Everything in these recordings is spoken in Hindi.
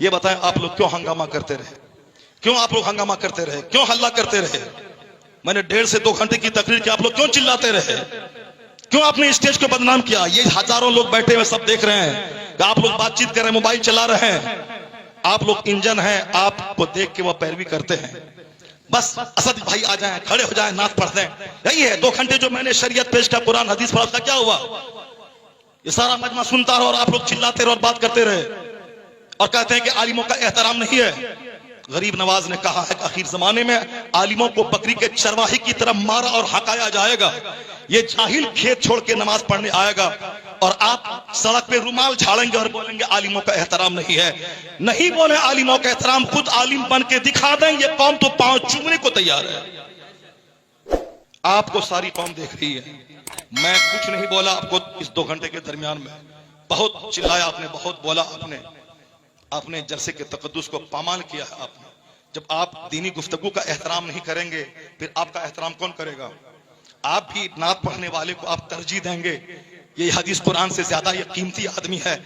ये बताएं आप लोग क्यों हंगामा करते रहे? क्यों आप लोग हंगामा करते रहे? क्यों हल्ला करते रहे? मैंने 1.5 से 2 घंटे की तकरीर की, आप लोग क्यों चिल्लाते रहे? क्यों आपने स्टेज को बदनाम किया? ये हजारों लोग बैठे हुए सब देख रहे हैं कि आप लोग बातचीत कर रहे हैं, मोबाइल चला रहे हैं। आप लोग इंजन हैं, आपको देख के वह पैरवी करते हैं। बस असद भाई आ जाएं, खड़े हो जाएं, नात पढ़ दें। यही है 2 घंटे जो मैंने शरीयत पेश किया, कुरान हदीस पढ़ा, उसका क्या हुआ? ये सारा मजमा सुनता रहा और आप लोग चिल्लाते रहे और बात करते रहे और कहते हैं कि आलिमों का एहतराम नहीं है। गरीब नवाज ने कहा है कि आखिर जमाने में आलिमों को बकरी के चरवाही की तरह मारा और हकाया जाएगा। ये जाहिल खेत छोड़ के नमाज पढ़ने आएगा और आप सड़क पे रुमाल झाड़ेंगे और बोलेंगे आलिमों का एहतराम नहीं है। नहीं बोले आलिमों का एहतराम, खुद आलिम बन के दिखा दें। ये कौम तो पांव चूमने को तैयार है। आपको सारी कौम देख रही है। मैं कुछ नहीं बोला आपको इस 2 घंटे के दरमियान में। बहुत चिल्लाया आपने, बहुत बोला आपने। आपने जलसे के तकद्दुस को पामाल किया है आपने। जब आप दीनी गुफ्तगू का एहतराम नहीं करेंगे, फिर आपका एहतराम कौन करेगा? आप भी नात पढ़ने वाले को आप तरजीह देंगे, ये हदीस कुरान से ज्यादा ये कीमती आदमी है,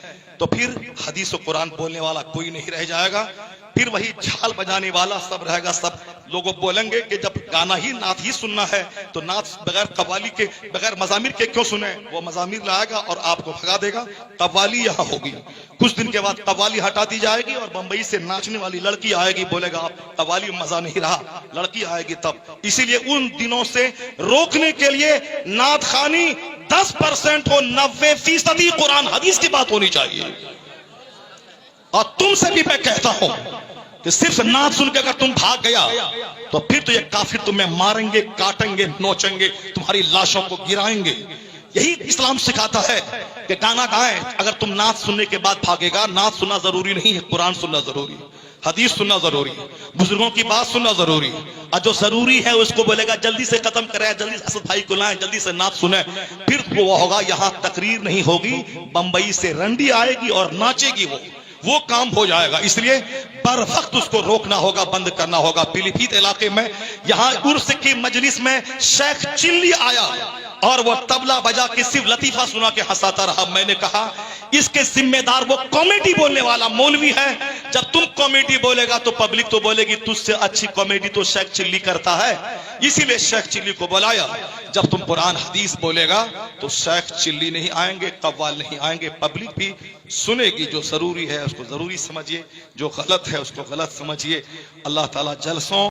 तो फिर हदीस और कुरान बोलने वाला कोई नहीं रह जाएगा। फिर वही झाल बजाने वाला सब रहेगा। सब लोगों बोलेंगे कि जब गाना ही नात ही सुनना है तो नात बगैर कव्वाली के, बगैर मजामिर के क्यों सुने? वो मजामिर लाएगा और आपको भगा देगा। कव्वाली यहाँ होगी, कुछ दिन के बाद कव्वाली हटा दी जाएगी और बंबई से नाचने वाली लड़की आएगी, बोलेगा आप कव्वाली में मजा नहीं रहा, लड़की आएगी तब। इसीलिए उन दिनों से रोकने के लिए नात खानी 10% हो, 90% कुरान हदीस की बात होनी चाहिए। और तुमसे भी मैं कहता हूं कि सिर्फ नात सुन के अगर तुम भाग गया तो फिर तो ये काफिर तुम्हें मारेंगे, काटेंगे, नोचेंगे, तुम्हारी लाशों को गिराएंगे। यही इस्लाम सिखाता है कि गाना गाएं। अगर तुम नात सुनने के बाद भागेगा, नात सुनना जरूरी नहीं है, कुरान सुनना जरूरी है, हदीस सुनना जरूरी है, बुजुर्गों की बात सुनना जरूरी है। और जो जरूरी है उसको बोलेगा जल्दी से खत्म करें, जल्दी से असद भाई को लाएं, जल्दी से नात सुने, फिर वो होगा। यहाँ तकरीर नहीं होगी, बंबई से रंडी आएगी और नाचेगी, वो काम हो जाएगा। इसलिए बर वक्त उसको रोकना होगा, बंद करना होगा। पीलीभीत इलाके में यहाँ उर्स की मजलिस में शेख चिल्ली आया और वो तबला बजा के सिर्फ लतीफा सुना के हंसाता रहा। मैंने कहा इसके जिम्मेदार वो कॉमेडी बोलने वाला मौलवी है। जब तुम कॉमेडी बोलेगा तो पब्लिक तो बोलेगी तुझसे अच्छी कॉमेडी तो शेख चिल्ली करता है। इसीलिए शेख चिल्ली को बुलाया। जब तुम कुरान हदीस बोलेगा तो शेख चिल्ली नहीं आएंगे, कव्वाल नहीं आएंगे, पब्लिक भी सुनेगी। जो जरूरी है उसको जरूरी समझिए, जो गलत है उसको गलत समझिए। अल्लाह ताला जलसों